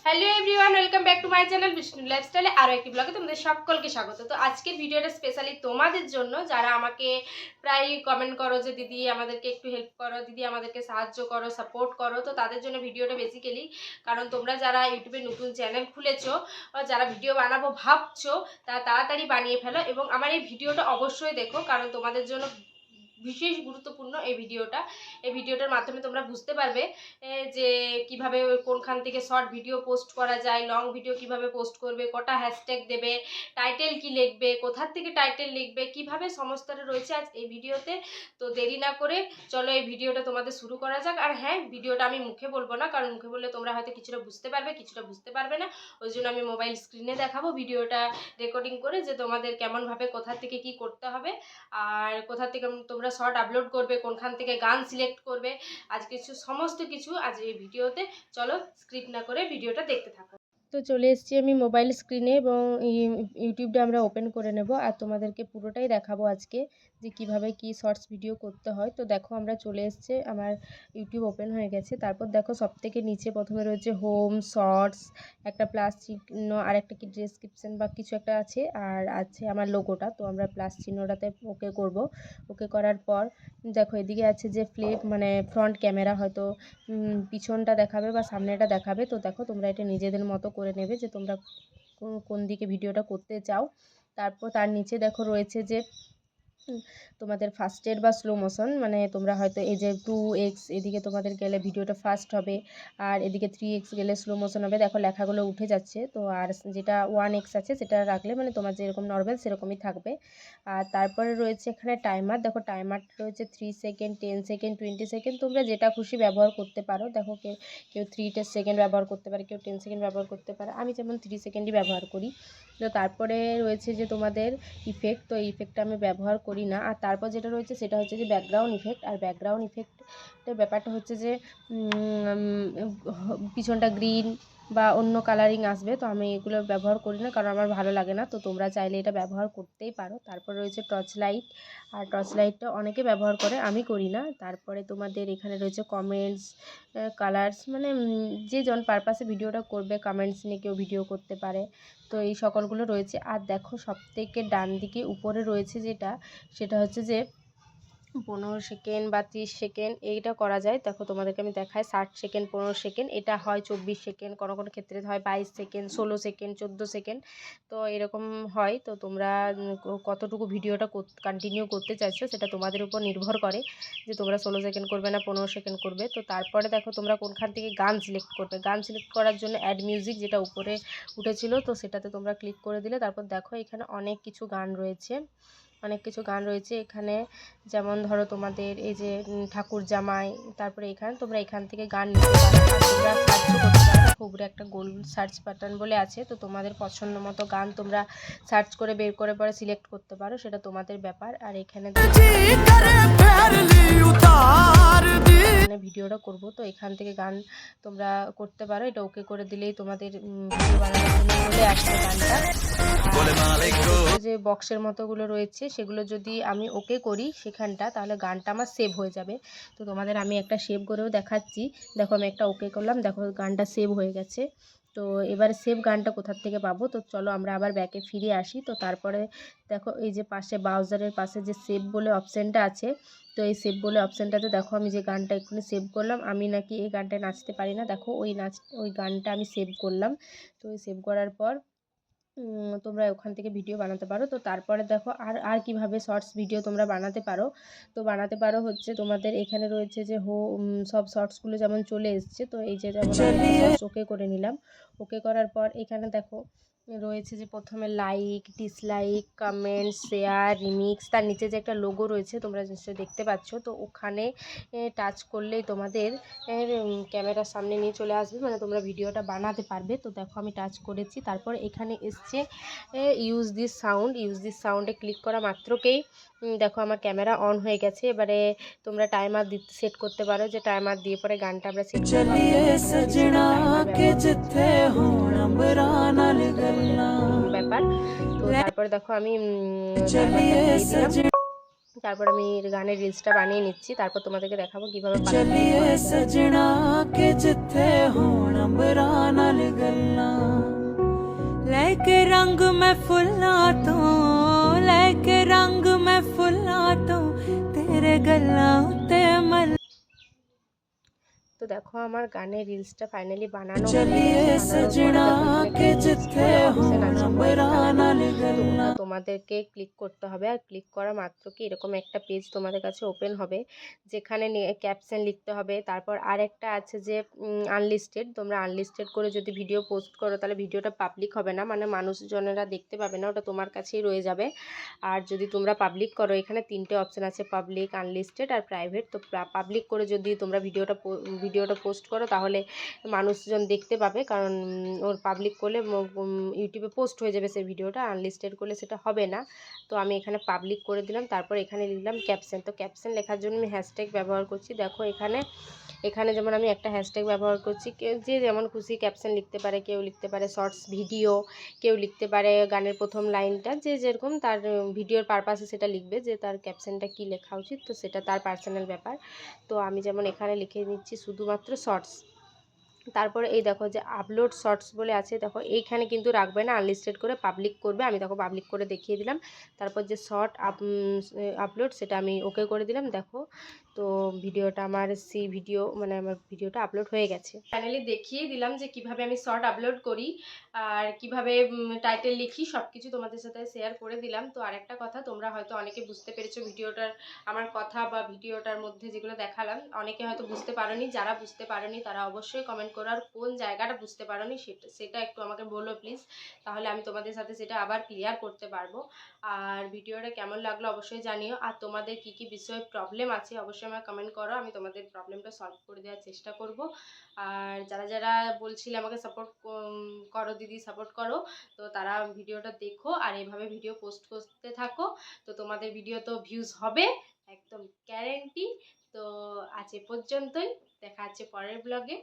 Hello everyone, welcome back to my channel Vishnu লাইফস্টাইলে আরও একটি ব্লগে তোমাদের সকলকে স্বাগত। তো আজকের ভিডিওটা স্পেশালি তোমাদের জন্য, যারা আমাকে প্রায় কমেন্ট করো যে দিদি আমাদেরকে একটু হেল্প করো, দিদি আমাদেরকে সাহায্য করো, সাপোর্ট করো। তো তাদের জন্য ভিডিওটা বেসিক্যালি, কারণ তোমরা যারা ইউটিউবে নতুন চ্যানেল খুলেছো, যারা ভিডিও বানাবো ভাবছো, তারা তাড়াতাড়ি বানিয়ে ফেলো এবং আমার এই ভিডিওটা অবশ্যই দেখো, কারণ তোমাদের জন্য বিশেষ গুরুত্বপূর্ণ এই ভিডিওটার মাধ্যমে তোমরা বুঝতে পারবে যে কিভাবে কোনখান থেকে শর্ট ভিডিও পোস্ট করা যায়, লং ভিডিও কিভাবে পোস্ট করবে, কটা হ্যাশট্যাগ দেবে, টাইটেল কি লিখবে, কোথার থেকে টাইটেল লিখবে, কিভাবে সমস্তটা রয়েছে আজ এই ভিডিওতে। তো দেরি না করে চলো এই ভিডিওটা তোমাদের শুরু করা যাক। আর হ্যাঁ, ভিডিওটা আমি মুখে বলবো না, কারণ মুখে বললে তোমরা হয়তো কিছুটা বুঝতে পারবে, কিছুটা বুঝতে পারবে না। ওই জন্য আমি মোবাইল স্ক্রিনে দেখাবো ভিডিওটা রেকর্ডিং করে, যে তোমাদের কেমনভাবে কোথা থেকে কি করতে হবে আর কোথা থেকে তোমরা শর্ট আপলোড করবে, কোনখান থেকে গান সিলেক্ট করবে, আজ সমস্ত কিছু আজ এই ভিডিওতে। চলো স্ক্রিপ্ট না করে ভিডিওটা দেখতে থাকো। তো চলে এসেছি আমি মোবাইল স্ক্রিনে এবং ইউটিউবটা আমরা ওপেন করে নেব আর তোমাদেরকে পুরোটাই দেখাবো আজকে যে কিভাবে কি শর্টস ভিডিও করতে হয়। তো দেখো আমরা চলে এসেছে, আমার ইউটিউব ওপেন হয়ে গেছে। তারপর দেখো সবথেকে নিচে প্রথমে রয়েছে হোম, শর্টস, একটা প্লাস চিহ্ন আর একটা কি ডেসক্রিপশন বা কিছু একটা আছে, আর আছে আমার লোগোটা। তো আমরা প্লাস চিহ্নটাতে ওকে করব। ওকে করার পর দেখো এদিকে আছে যে মানে ফ্রন্ট ক্যামেরা, হয়তো পিছনটা দেখাবে বা সামনেটা দেখাবে। তো দেখো তোমরা এটা নিজেদের মতো করে নেবে যে তোমরা কোন দিকে ভিডিওটা করতে চাও। তারপর তার নিচে দেখো রয়েছে যে তোমাদের ফাস্টেড বা স্লো মোশন, মানে তোমরা হয়তো এই যে 2x এদিকে তোমাদের গেলে ভিডিওটা ফাস্ট হবে, আর এদিকে 3x গেলে স্লো মোশন হবে। দেখো লেখাগুলো উঠে যাচ্ছে। তো আর যেটা 1x আছে সেটা রাখলে মানে তোমার যেরকম নর্মাল সেরকমই থাকবে। আর তারপরে রয়েছে এখানে টাইমার। দেখো টাইমার রয়েছে 3 সেকেন্ড, 10 সেকেন্ড, 20 সেকেন্ড, তোমরা যেটা খুশি ব্যবহার করতে পারো। দেখো কেউ 3 সেকেন্ড ব্যবহার করতে পারে, কেউ 10 সেকেন্ড ব্যবহার করতে পারে, আমি যেমন 3 সেকেন্ডই ব্যবহার করি। তো তারপরে রয়েছে যে তোমাদের ইফেক্ট, তো এই ইফেক্টটা আমি ব্যবহার করি না। আর তারপর যেটা রয়েছে সেটা হচ্ছে যে ব্যাকগ্রাউন্ড ইফেক্ট। আর ব্যাকগ্রাউন্ড ইফেক্টের ব্যাপারটা হচ্ছে যে পিছনটা গ্রিন বা অন্য কালারিং আসবে, তো আমি এগুলো ব্যবহার করি না, কারণ আমার ভালো লাগে না। তো তোমরা চাইলে এটা ব্যবহার করতেই পারো। তারপর রয়েছে টর্চ লাইট, আর টর্চ লাইটটা অনেকে ব্যবহার করে, আমি করি না। তারপরে তোমাদের এখানে রয়েছে কমেন্টস, কালার্স, মানে যে জন পারপাসে ভিডিওটা করবে কমেন্টস নিয়ে কেউ ভিডিও করতে পারে। তো এই সকলগুলো রয়েছে। আর দেখো সবথেকে ডান দিকে উপরে রয়েছে সেটা হচ্ছে যে 15 সেকেন্ড বা 30 সেকেন্ড এইটা করা যায়। দেখো তোমাদেরকে আমি দেখাই, 60 সেকেন্ড, 15 সেকেন্ড, এটা হয় 24 সেকেন্ড, কোনো কোনো ক্ষেত্রে হয় 22 সেকেন্ড, 16 সেকেন্ড, 14 সেকেন্ড। তো এরকম হয়। তো তোমরা কতটুকু ভিডিওটা কন্টিনিউ করতে চাইছো সেটা তোমাদের উপর নির্ভর করে, যে তোমরা 16 সেকেন্ড করবে না 15 সেকেন্ড করবে। তো তারপরে দেখো তোমরা কোনখান থেকে গান সিলেক্ট করবে। গান সিলেক্ট করার জন্য অ্যাড মিউজিক যেটা উপরে উঠেছিল, তো সেটাতে তোমরা ক্লিক করে দিলে তারপর দেখো এখানে অনেক কিছু গান রয়েছে এখানে। যেমন ধরো তোমাদের এই যে ঠাকুর জামাই, তারপরে তোমরা এখান থেকে গান নিতে পারো। আর তোমরা সার্চও করতে পারো, উপরে একটা গোল সার্চ বাটন বলে আছে। তো তোমাদের পছন্দ মতো গান তোমরা সার্চ করে বের করে পরে সিলেক্ট করতে পারো, সেটা তোমাদের ব্যাপার। আর এখানে ভিডিওটা করব, তো এখান থেকে গান তোমরা করতে পারো। এটা ওকে করে দিলেই তোমাদের ভিডিও বানানোর জন্য চলে আসবে গানটা। যে বক্সের মতোগুলো রয়েছে সেগুলো যদি আমি ওকে করি সেখানটা, তাহলে গানটা আমার সেভ হয়ে যাবে। তো তোমাদের আমি একটা সেভ করেও দেখাচ্ছি। দেখো আমি একটা ওকে করলাম, দেখো গানটা সেভ হয়ে গেছে। তো এবারে সেভ গানটা কোথার থেকে পাবো, তো চলো আমরা আবার ব্যাকে ফিরে আসি। তো তারপরে দেখো এই যে পাশে ব্রাউজারের পাশে যে সেভ বলে অপশানটা আছে, তো এই সেভ বলে অপশানটাতে দেখো আমি যে গানটা এক্ষুনি সেভ করলাম, আমি নাকি এই গানটায় নাচতে পারি না, দেখো ওই গানটা আমি সেভ করলাম। তো ওই সেভ করার পর তোমরা ওখান থেকে ভিডিও বানাতে পারো। তো তারপরে দেখো আর কিভাবে শর্টস ভিডিও তোমরা বানাতে পারো। তো বানাতে পারো হচ্ছে তোমাদের এখানে রয়েছে যে সব শর্টসগুলো যেমন চলে এসছে। তো এই যে যেমন শর্টস ওকে করে নিলাম, ওকে করার পর এখানে দেখো রয়েছে যে প্রথমে like, dislike, comment, share, remix, তার নিচে যে একটা লোগো রয়েছে তোমরা নিশ্চয়ই দেখতে পাচ্ছ। তো ওখানে টাচ করলেই তোমাদের ক্যামেরার সামনে নিয়ে চলে আসবে, মানে তোমরা ভিডিওটা বানাতে পারবে। তো দেখো আমি টাচ করেছি, তারপর এখানে এসছে ইউজ দিস সাউন্ডে ক্লিক করা মাত্রকেই দেখো আমার ক্যামেরা অন হয়ে গেছে। এবারে তোমরা টাইমার সেট করতে পারো, যে টাইমার দিয়ে পরে গানটা আমরা সেট ব্যাপার। তো তারপরে দেখো আমি তারপর আমি গানের রিলসটা বানিয়ে নিচ্ছি, তারপর তোমাদেরকে দেখাবো কীভাবে পাবলিক করা चलिए যায়। सजना के जिथे होण अंबरा नाल गल्लां लैके रंग मैं फुल्लां तो लैके रंग मैं फुल्लां तो तेरे गल्लां उत्ते मल। তো দেখো আমার গানের রিলসটা ফাইনালি বানানো হয়ে चलिए গেছে। বানানোর পরে सजना দেখো এখানে के ক্লিক जिथे বলে অপশন होण আছে হোয়াইট अंबरा কালারের। नाल তো ওটা गल्लां তোমাদেরকে ক্লিক করতে হবে, আর ক্লিক করা মাত্র কি এরকম একটা পেজ তোমাদের কাছে ওপেন হবে, যেখানে ক্যাপশন লিখতে হবে। তারপর আর একটা আছে যে আনলিস্টেড, তোমরা আনলিস্টেড করে যদি ভিডিও পোস্ট করো তাহলে ভিডিওটা পাবলিক হবে না, মানে মানুষজনেরা দেখতে পাবে না, ওটা তোমার কাছেই রয়ে যাবে। আর যদি তোমরা পাবলিক করো, এখানে 3টে অপশান আছে, পাবলিক, আনলিস্টেড আর প্রাইভেট। তো পাবলিক করে যদি তোমরা ভিডিওটা পোস্ট করো তাহলে মানুষজন দেখতে পাবে, কারণ ওর পাবলিক করলে ইউটিউবে পোস্ট হয়ে যাবে সেই ভিডিওটা। আনলিস্টেড করলে সেটা হবে না। তো আমি এখানে পাবলিক করে দিলাম, তারপর এখানে লিখলাম ক্যাপশন। তো ক্যাপশন লেখার জন্য আমি হ্যাশট্যাগ ব্যবহার করছি। দেখো এখানে এখানে যেমন আমি একটা হ্যাশট্যাগ ব্যবহার করছি, কেউ যে যেমন খুশি ক্যাপশন লিখতে পারে, কেউ লিখতে পারে শর্টস ভিডিও, কেউ লিখতে পারে গানের প্রথম লাইনটা, যে যেরকম তার ভিডিওর পারপাসে সেটা লিখবে, যে তার ক্যাপশনটা কী লেখা উচিত, তো সেটা তার পার্সোনাল ব্যাপার। তো আমি যেমন এখানে লিখে নিচ্ছি শুধুমাত্র শর্টস। তারপরে এই দেখো যে আপলোড শর্টস বলে আছে, দেখো এইখানে কিন্তু রাখবে না, আনলিস্টেড করে পাবলিক করবে। আমি দেখো পাবলিক করে দেখিয়ে দিলাম। তারপর যে শর্ট আপলোড সেটা আমি ওকে করে দিলাম। দেখো তো ভিডিওটা আমার মানে আমার ভিডিওটা আপলোড হয়ে গেছে। ফাইনালি দেখিয়ে দিলাম যে কিভাবে আমি শর্ট আপলোড করি আর কিভাবে টাইটেল লিখি, সব কিছু তোমাদের সাথে শেয়ার করে দিলাম। তো আরেকটা কথা, তোমরা হয়তো অনেকে বুঝতে পেরেছো ভিডিওটার আমার কথা বা ভিডিওটার মধ্যে যেগুলো দেখালাম, অনেকে হয়তো বুঝতে পারোনি। যারা বুঝতে পারোনি তারা অবশ্যই কমেন্ট করো, আর কোন জায়গাটা বুঝতে পারোনি সেটা একটু আমাকে বলো প্লিজ, তাহলে আমি তোমাদের সাথে সেটা আবার ক্লিয়ার করতে পারবো। আর ভিডিওটা কেমন লাগলো অবশ্যই জানিও, আর তোমাদের কি কি বিষয়ে প্রবলেম আছে অবশ্যই আমাকে কমেন্ট করো, আমি তোমাদের প্রবলেমটা সলভ করে দেওয়ার চেষ্টা করব। আর যারা যারা বলছিলে আমাকে সাপোর্ট করো দিদি, সাপোর্ট করো, তো তারা ভিডিওটা দেখো আর এভাবে ভিডিও পোস্ট করতে থাকো, তো তোমাদের ভিডিও তো ভিউজ হবে একদম গ্যারেন্টি। তো আজ এ পর্যন্তই, দেখা হচ্ছে পরের ব্লগে।